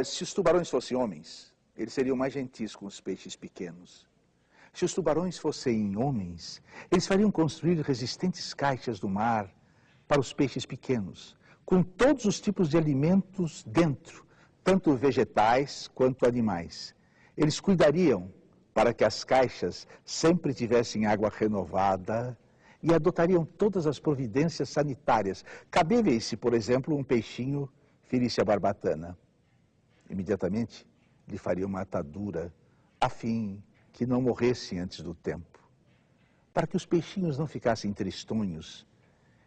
Se os tubarões fossem homens, eles seriam mais gentis com os peixes pequenos. Se os tubarões fossem homens, eles fariam construir resistentes caixas do mar para os peixes pequenos, com todos os tipos de alimentos dentro, tanto vegetais quanto animais. Eles cuidariam para que as caixas sempre tivessem água renovada e adotariam todas as providências sanitárias, cabíveis se, por exemplo, um peixinho ferisse a barbatana. Imediatamente lhe faria uma atadura, a fim que não morresse antes do tempo. Para que os peixinhos não ficassem tristonhos,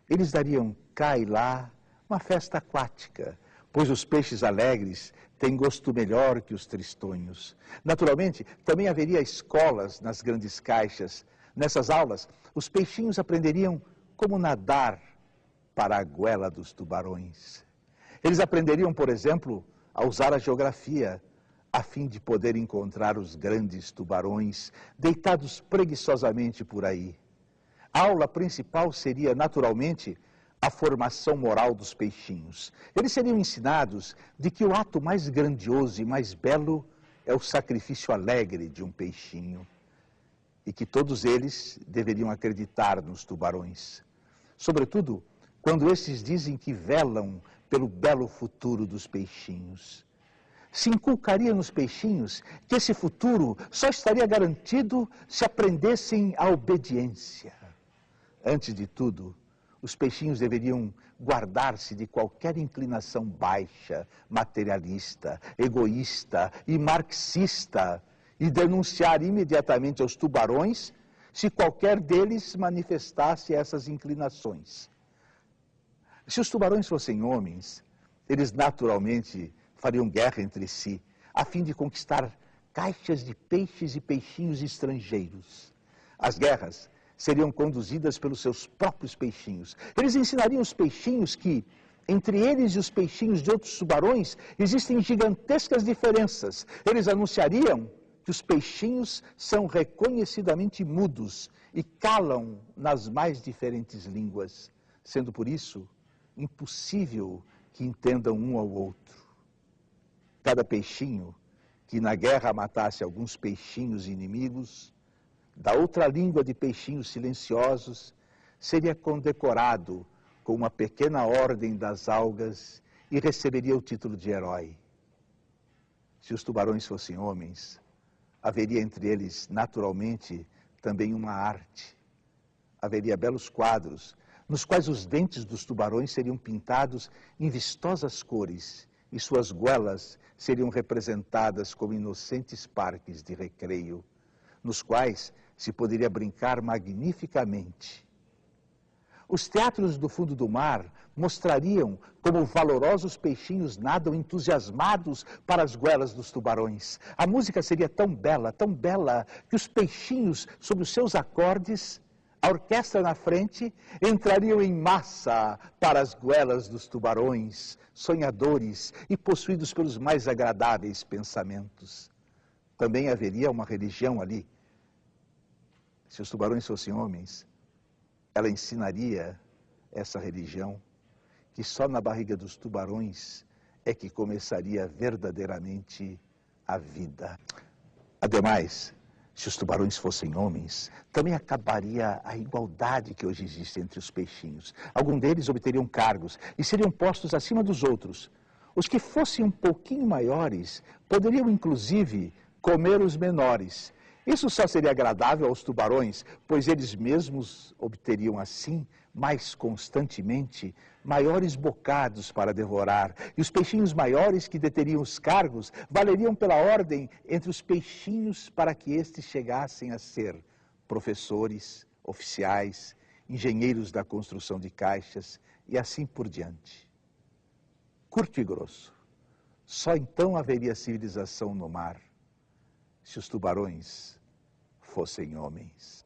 eles dariam cá e lá uma festa aquática, pois os peixes alegres têm gosto melhor que os tristonhos. Naturalmente, também haveria escolas nas grandes caixas. Nessas aulas, os peixinhos aprenderiam como nadar para a goela dos tubarões. Eles aprenderiam, por exemplo, a usar a geografia, a fim de poder encontrar os grandes tubarões deitados preguiçosamente por aí. A aula principal seria, naturalmente, a formação moral dos peixinhos. Eles seriam ensinados de que o ato mais grandioso e mais belo é o sacrifício alegre de um peixinho, e que todos eles deveriam acreditar nos tubarões. Sobretudo, quando estes dizem que velam pelo belo futuro dos peixinhos. Se inculcaria nos peixinhos que esse futuro só estaria garantido se aprendessem a obediência. Antes de tudo, os peixinhos deveriam guardar-se de qualquer inclinação baixa, materialista, egoísta e marxista e denunciar imediatamente aos tubarões se qualquer deles manifestasse essas inclinações. Se os tubarões fossem homens, eles naturalmente fariam guerra entre si, a fim de conquistar caixas de peixes e peixinhos estrangeiros. As guerras seriam conduzidas pelos seus próprios peixinhos. Eles ensinariam os peixinhos que, entre eles e os peixinhos de outros tubarões, existem gigantescas diferenças. Eles anunciariam que os peixinhos são reconhecidamente mudos e calam nas mais diferentes línguas, sendo por isso impossível que entendam um ao outro. Cada peixinho que na guerra matasse alguns peixinhos inimigos, da outra língua de peixinhos silenciosos, seria condecorado com uma pequena ordem das algas e receberia o título de herói. Se os tubarões fossem homens, haveria entre eles, naturalmente, também uma arte. Haveria belos quadros, nos quais os dentes dos tubarões seriam pintados em vistosas cores e suas goelas seriam representadas como inocentes parques de recreio, nos quais se poderia brincar magnificamente. Os teatros do fundo do mar mostrariam como valorosos peixinhos nadam entusiasmados para as goelas dos tubarões. A música seria tão bela, que os peixinhos, sob os seus acordes, a orquestra na frente, entrariam em massa para as goelas dos tubarões, sonhadores e possuídos pelos mais agradáveis pensamentos. Também haveria uma religião ali. Se os tubarões fossem homens, ela ensinaria essa religião, que só na barriga dos tubarões é que começaria verdadeiramente a vida. Ademais, se os tubarões fossem homens, também acabaria a igualdade que hoje existe entre os peixinhos. Alguns deles obteriam cargos e seriam postos acima dos outros. Os que fossem um pouquinho maiores poderiam, inclusive, comer os menores. Isso só seria agradável aos tubarões, pois eles mesmos obteriam assim, mais constantemente, maiores bocados para devorar. E os peixinhos maiores que deteriam os cargos valeriam pela ordem entre os peixinhos para que estes chegassem a ser professores, oficiais, engenheiros da construção de caixas e assim por diante. Curto e grosso, só então haveria civilização no mar, se os tubarões fossem homens.